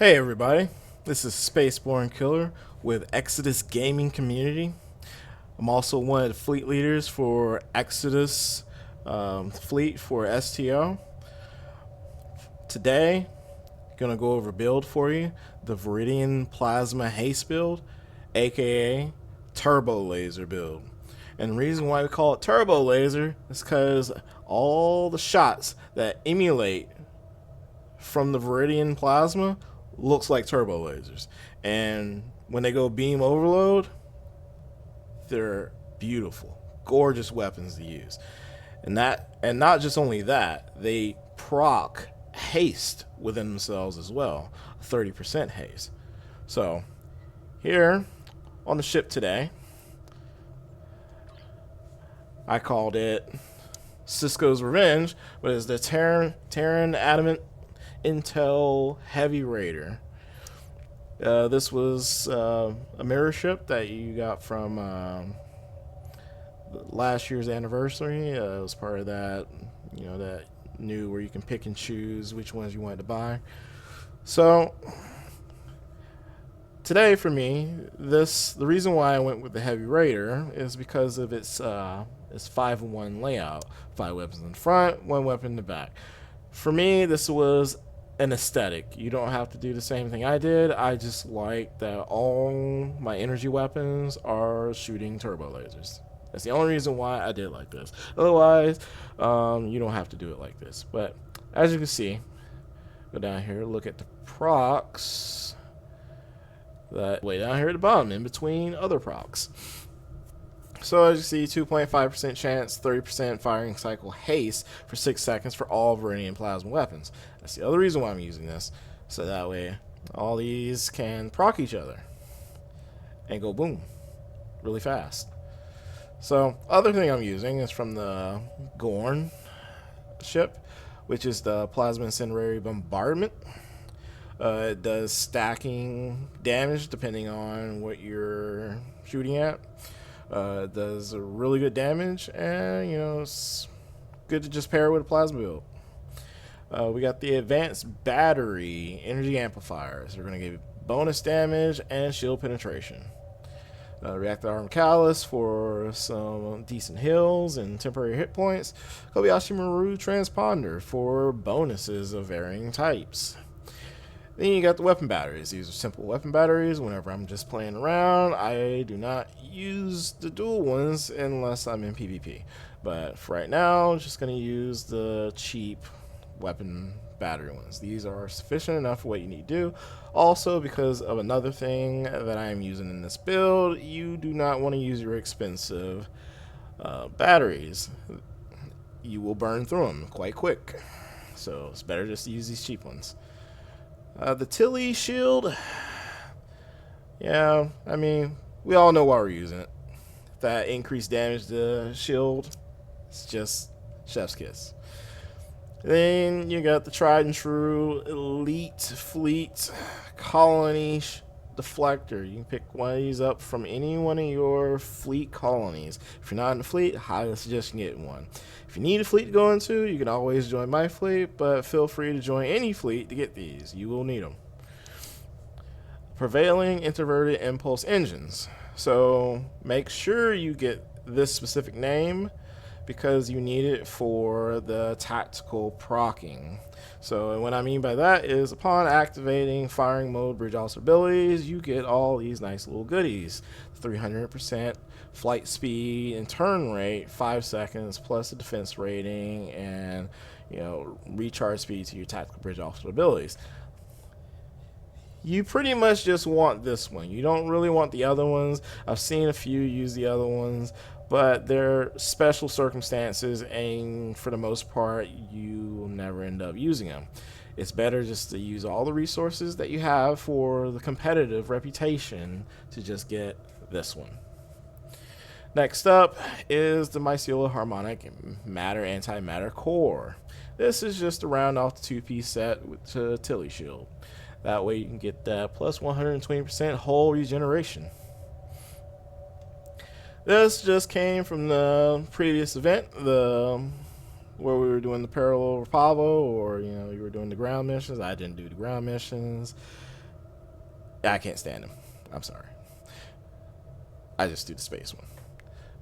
Hey everybody, this is Spaceborne Killer with Exodus Gaming Community. I'm also one of the fleet leaders for Exodus fleet for STO. Today, gonna go over build for you, the Viridian Plasma Haste build, aka Turbo Laser build. And the reason why we call it Turbo Laser is because all the shots that emulate from the Viridian Plasma looks like turbo lasers. And when they go beam overload, they're beautiful, gorgeous weapons to use. And not just only that, they proc haste within themselves as well, 30% haste. So here on the ship today, I called it Cisco's Revenge, but it's the Terran Adamant Intel Heavy Raider. This was a mirror ship that you got from last year's anniversary. It was part of that, that new where you can pick and choose which ones you wanted to buy. So today for me, the reason why I went with the Heavy Raider is because of its 5-in-1 layout: 5 weapons in the front, 1 weapon in the back. For me, this was an aesthetic. You don't have to do the same thing I did. I just like that all my energy weapons are shooting turbo lasers. That's the only reason why I did it like this. Otherwise, you don't have to do it like this. But as you can see, go down here, look at the procs. That way down here at the bottom, in between other procs. So as you see, 2.5% chance, 30% firing cycle haste for 6 seconds for all Viridian plasma weapons. That's the other reason why I'm using this. So that way all these can proc each other and go boom really fast. So other thing I'm using is from the Gorn ship, which is the Plasma Incendiary Bombardment. It does stacking damage depending on what you're shooting at. It does a really good damage, and it's good to just pair it with a plasma build. We got the advanced battery energy amplifiers. They're going to give bonus damage and shield penetration. Reactor arm callus for some decent heals and temporary hit points. Kobayashi Maru transponder for bonuses of varying types. Then you got the weapon batteries. These are simple weapon batteries. Whenever I'm just playing around, I do not use the dual ones unless I'm in PvP. But for right now, I'm just going to use the cheap weapon battery ones. These are sufficient enough for what you need to do. Also, because of another thing that I am using in this build, you do not want to use your expensive batteries. You will burn through them quite quick. So it's better just to use these cheap ones. The Tilly shield, yeah, I mean, we all know why we're using it. That increased damage to the shield, it's just chef's kiss. Then you got the tried and true elite fleet colony deflector. You can pick one of these up from any one of your fleet colonies. If you're not in the fleet, I highly suggest you get one. If you need a fleet to go into, you can always join my fleet, but feel free to join any fleet to get these. You will need them. Prevailing introverted impulse engines. So make sure you get this specific name because you need it for the tactical procking. So what I mean by that is upon activating firing mode bridge also abilities, you get all these nice little goodies. 300% flight speed and turn rate, 5 seconds, plus a defense rating, and recharge speed to your tactical bridge also abilities. You pretty much just want this one. You don't really want the other ones. I've seen a few use the other ones, but they're special circumstances, and for the most part, you will never end up using them. It's better just to use all the resources that you have for the competitive reputation to just get this one. Next up is the Mycela Harmonic Matter Antimatter Core. This is just to round off the 2-piece set with the Tilly shield. That way you can get that plus 120% hull regeneration. This just came from the previous event, where we were doing the parallel Pavo, or you were doing the ground missions. I didn't do the ground missions. I can't stand him. I'm sorry. I just do the space one.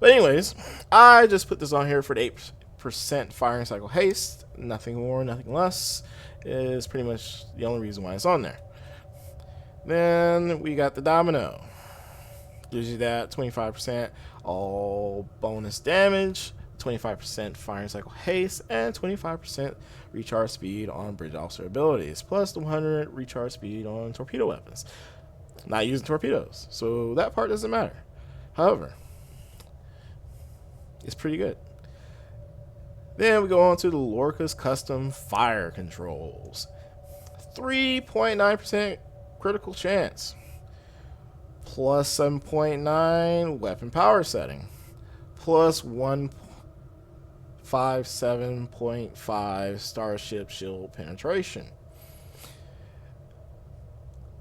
But anyways, I just put this on here for the 8% firing cycle haste. Nothing more, nothing less. Is pretty much the only reason why it's on there. Then we got the domino. Gives you that 25% all bonus damage, 25% firing cycle haste, and 25% recharge speed on bridge officer abilities, plus the 100 recharge speed on torpedo weapons. Not using torpedoes, so that part doesn't matter. However, it's pretty good. Then we go on to the Lorca's custom fire controls. 3.9% critical chance, plus 7.9 weapon power setting, plus 157.5 starship shield penetration.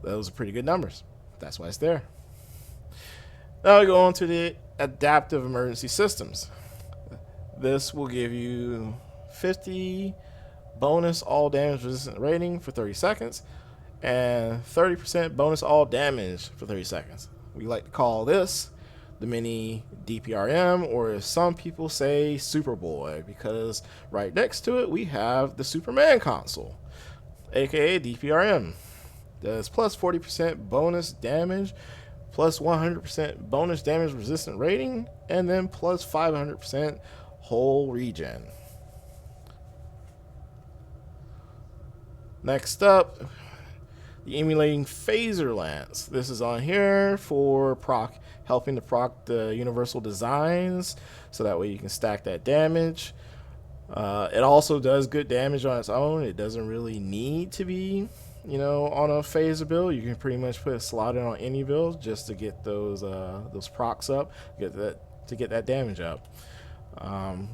Those are pretty good numbers. That's why it's there. Now we go on to the adaptive emergency systems. This will give you 50 bonus all damage resistant rating for 30 seconds and 30% bonus all damage for 30 seconds. We like to call this the mini DPRM, or as some people say, Superboy, because right next to it we have the Superman console, aka DPRM. Does plus 40% bonus damage, plus 100% bonus damage resistant rating, and then plus 500% whole regen. Next up, the emulating phaser lance. This is on here for helping to proc the universal designs, so that way you can stack that damage. It also does good damage on its own. It doesn't really need to be, on a phaser build. You can pretty much put a slot in on any build just to get those procs up, get that damage up.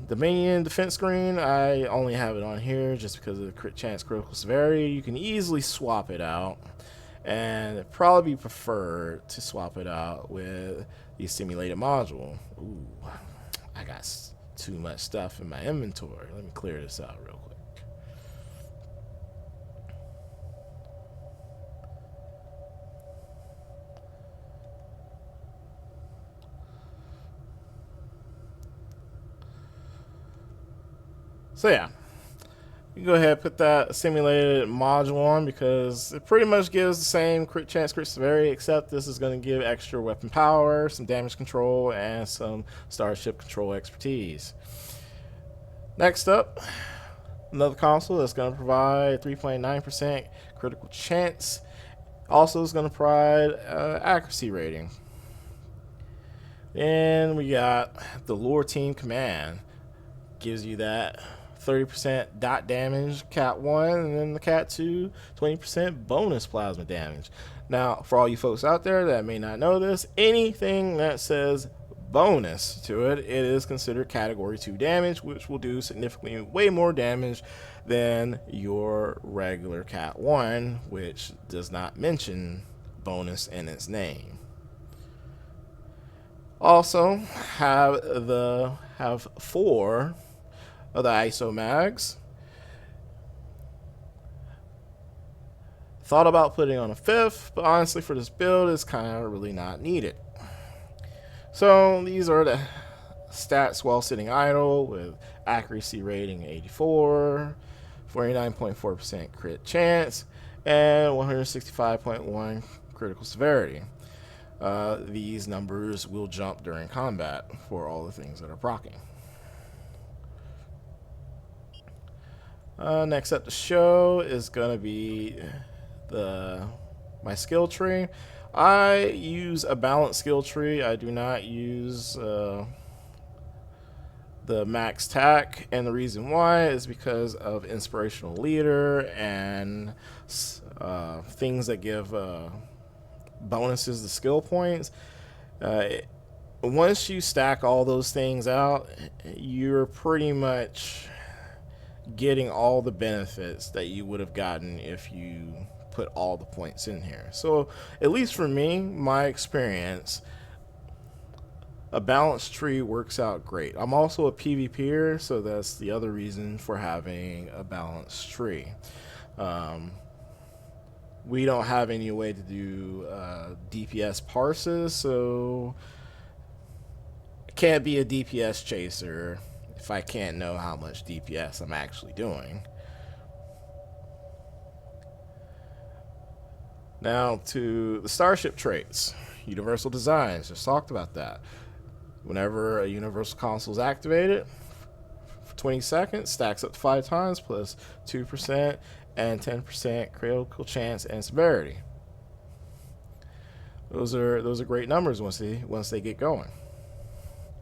The minion defense screen, I only have it on here just because of the crit chance critical severity. You can easily swap it out, and it'd probably be preferred to swap it out with the simulated module. Ooh, I got too much stuff in my inventory. Let me clear this out real quick. So yeah, you go ahead and put that simulated module on, because it pretty much gives the same crit chance, crit severity, except this is going to give extra weapon power, some damage control, and some starship control expertise. Next up, another console that's going to provide 3.9% critical chance. Also is going to provide accuracy rating. Then we got the Lure Team Command. Gives you that 30% dot damage, Cat 1, and then the Cat 2, 20% bonus plasma damage. Now, for all you folks out there that may not know this, anything that says bonus to it, it is considered Category 2 damage, which will do significantly way more damage than your regular Cat 1, which does not mention bonus in its name. Also, have 4 of the ISO mags. Thought about putting on a 5th, but honestly for this build it's kind of really not needed. So these are the stats while sitting idle, with accuracy rating 84, 49.4% crit chance, and 165.1 critical severity. These numbers will jump during combat for all the things that are proccing. Next up to show is going to be my skill tree. I use a balanced skill tree. I do not use the max tack, and the reason why is because of inspirational leader and things that give bonuses to skill points. Once you stack all those things out, you're pretty much getting all the benefits that you would have gotten if you put all the points in here. So at least for me, my experience, a balanced tree works out great. I'm also a PvPer, so that's the other reason for having a balanced tree. We don't have any way to do DPS parses, so it can't be a DPS chaser if I can't know how much DPS I'm actually doing. Now to the starship traits. Universal designs, just talked about that. Whenever a universal console is activated, for 20 seconds, stacks up to 5 times plus 2% and 10% critical chance and severity. Those are great numbers once they get going.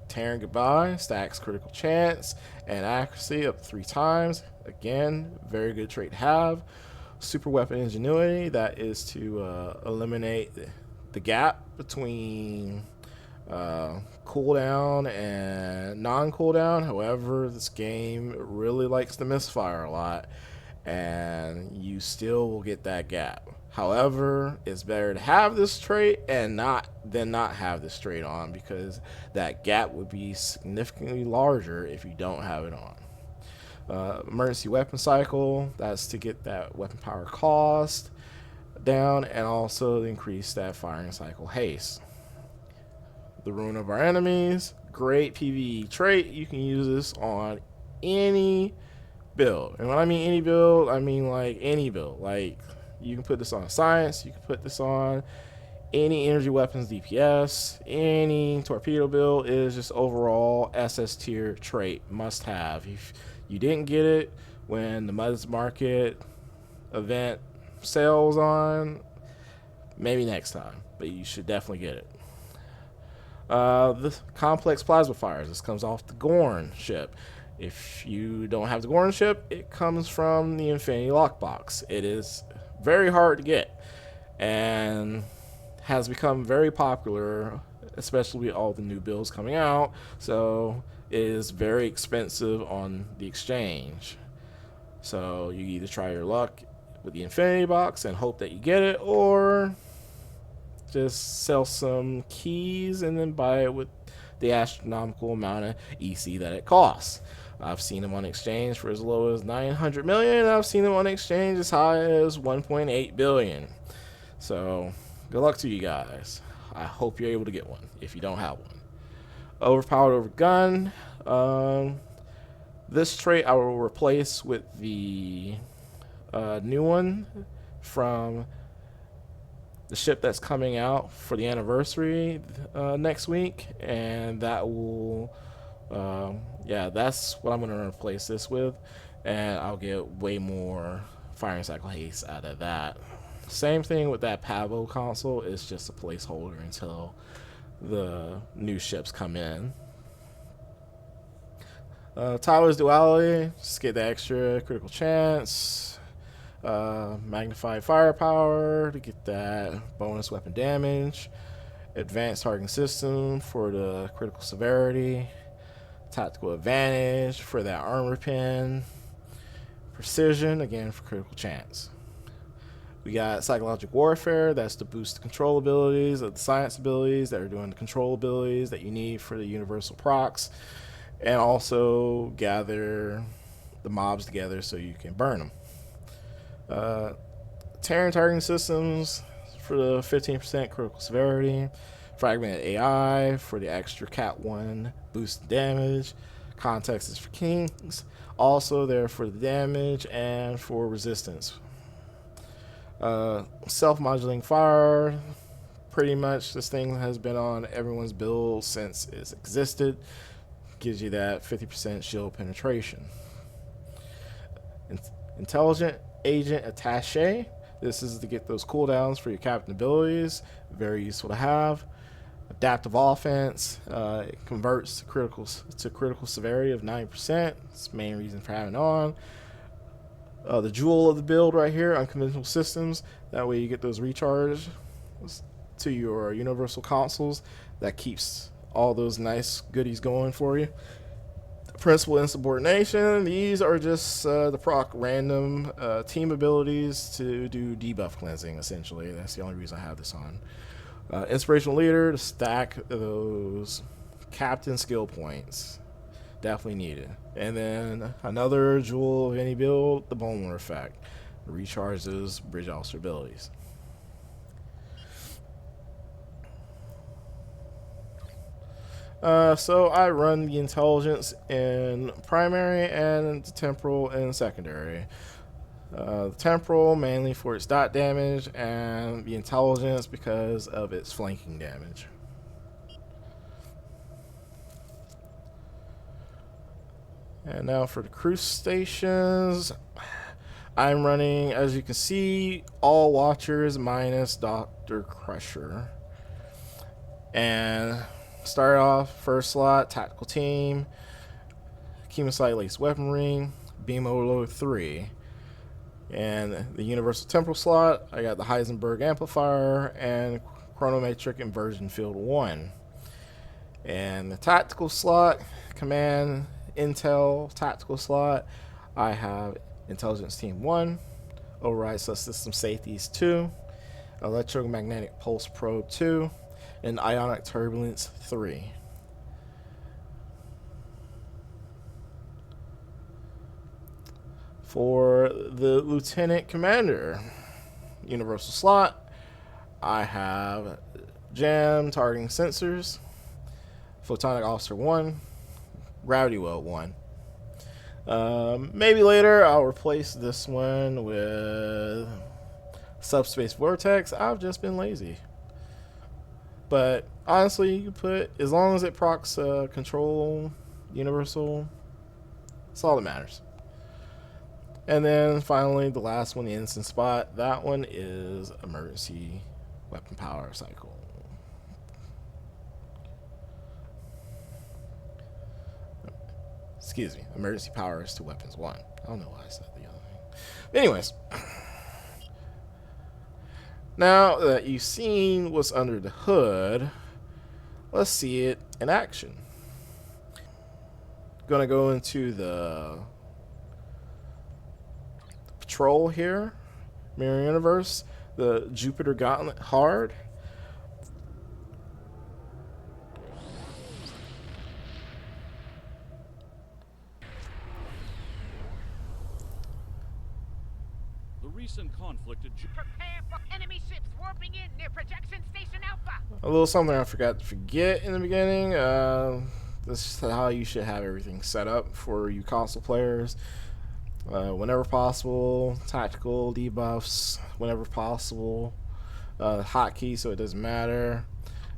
Tearing Goodbye stacks critical chance and accuracy up to 3 times. Again, very good trait to have. Super Weapon Ingenuity, that is to eliminate the gap between cooldown and non-cooldown. However, this game really likes to misfire a lot, and you still will get that gap. However, it's better to have this trait and not have this trait on, because that gap would be significantly larger if you don't have it on. Emergency weapon cycle, that's to get that weapon power cost down and also increase that firing cycle haste. The ruin of our enemies, great PvE trait. You can use this on any build, and when I mean any build, I mean like any build. Like, you can put this on science, you can put this on any energy weapons DPS, any torpedo build. It is just overall SS tier trait, must have. If you didn't get it when the Mother's Market event sale was on, maybe next time, but you should definitely get it. The complex plasma fires, this comes off the Gorn ship. If you don't have the Gorn ship, it comes from the Infinity Lockbox. It is very hard to get and has become very popular, especially with all the new builds coming out. So it is very expensive on the exchange. So you either try your luck with the Infinity Box and hope that you get it, or just sell some keys and then buy it with the astronomical amount of EC that it costs. I've seen them on exchange for as low as 900 million, and I've seen them on exchange as high as 1.8 billion. So good luck to you guys. I hope you're able to get one if you don't have one. Overpowered over gun. This trait I will replace with the new one from the ship that's coming out for the anniversary next week, and that will that's what I'm going to replace this with, and I'll get way more firing cycle haste out of that. Same thing with that Pavo console, it's just a placeholder until the new ships come in. Tyler's Duality, just get the extra critical chance. Magnified firepower to get that bonus weapon damage. Advanced targeting system for the critical severity. Tactical advantage for that armor pin. Precision, again, for critical chance. We got psychological warfare, that's to boost the control abilities of the science abilities that are doing the control abilities that you need for the universal procs, and also gather the mobs together so you can burn them. Terran targeting systems for the 15% critical severity. Fragmented AI for the extra Cat 1 boost damage. Context is for kings, also there for the damage and for resistance. Self-modulating fire, pretty much this thing has been on everyone's build since it's existed. Gives you that 50% shield penetration. Intelligent Agent Attaché, this is to get those cooldowns for your captain abilities, very useful to have. Adaptive offense, it converts to critical severity of 9%. It's the main reason for having it on. The jewel of the build right here, unconventional systems. That way you get those recharges to your universal consoles. That keeps all those nice goodies going for you. Principal insubordination. These are just the proc random team abilities to do debuff cleansing, essentially. That's the only reason I have this on. Inspirational leader to stack those captain skill points. Definitely needed. And then another jewel of any build, the Bowler effect. recharge those bridge officer abilities. So I run the intelligence in primary and the temporal in secondary. The temporal mainly for its dot damage, and the intelligence because of its flanking damage. And now for the crew stations, I'm running, as you can see, all watchers minus Dr. Crusher. And start off first slot, tactical team, Chemosite Lace Weaponry, Beam Overload 3. And the Universal Temporal slot, I got the Heisenberg Amplifier and Chronometric Inversion Field 1. And the tactical slot, Command Intel tactical slot, I have Intelligence Team 1, Override Subsystem Safeties 2, Electromagnetic Pulse Probe 2, and Ionic Turbulence 3. For the Lieutenant Commander Universal slot, I have Jam Targeting Sensors, Photonic Officer 1, Gravity Well 1. Maybe later I'll replace this one with Subspace Vortex. I've just been lazy. But honestly, you put, as long as it procs Control Universal, that's all that matters. And then finally, the last one, the instant spot. That one is Emergency Weapon Power Cycle. Excuse me, Emergency Powers to Weapons 1. I don't know why I said the other thing. But anyways, now that you've seen what's under the hood, let's see it in action. Gonna go into the patrol here, Mirror Universe, the Jupiter Gauntlet Hard. The recent conflict at Prepare for enemy ships warping in near projection station Alpha. A little something I forgot to forget in the beginning. This is how you should have everything set up for you console players. Whenever possible, tactical debuffs, whenever possible, hotkey so it doesn't matter,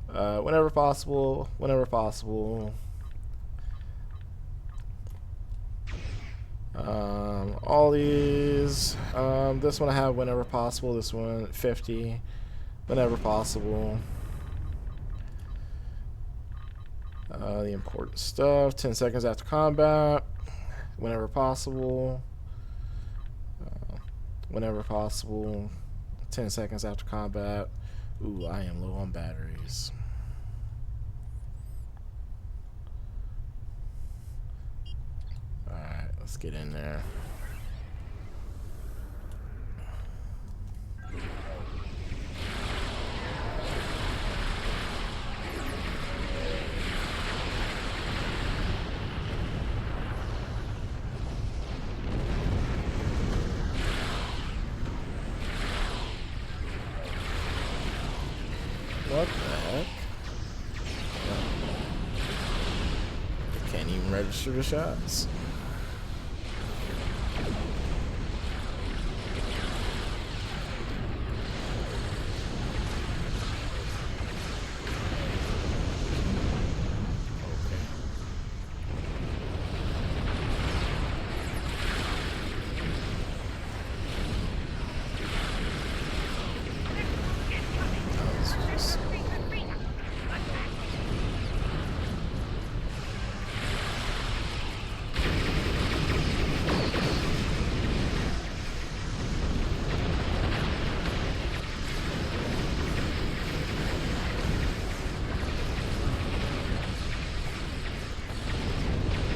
whenever possible. All these, this one I have whenever possible, this one 50, whenever possible. The important stuff, 10 seconds after combat, whenever possible. Whenever possible, 10 seconds after combat. Ooh, I am low on batteries. Alright, let's get in there. What the heck? Can't even register the shots.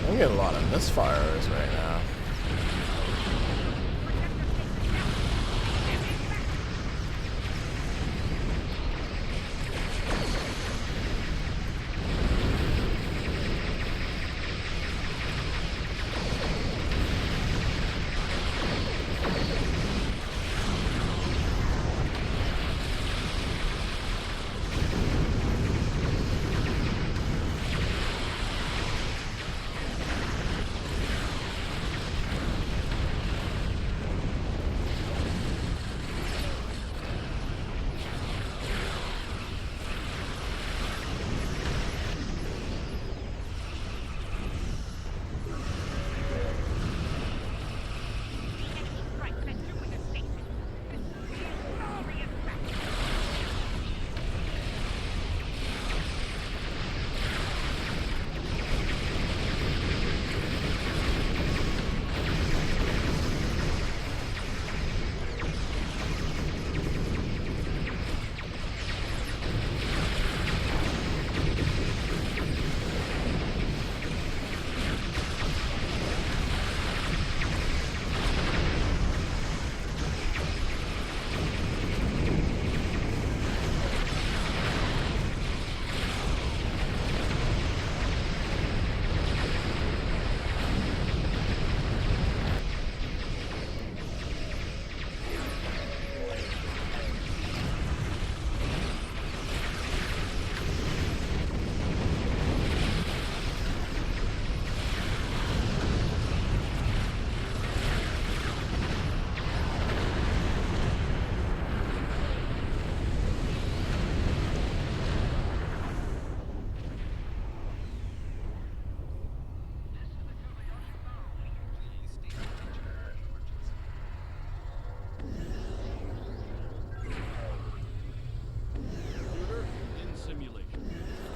I'm getting a lot of misfires right now.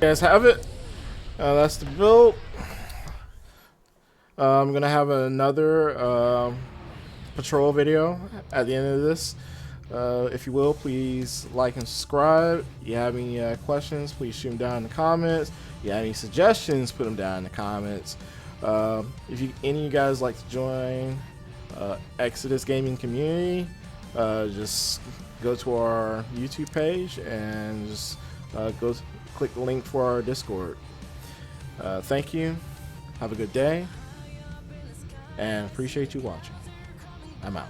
guys have it. That's the build. I'm gonna have another patrol video at the end of this. If you will, please like and subscribe. If you have any questions, please shoot them down in the comments. If you have any suggestions, put them down in the comments. If any of you guys like to join Exodus Gaming community, just go to our YouTube page and just click the link for our Discord. Thank you. Have a good day. And appreciate you watching. I'm out.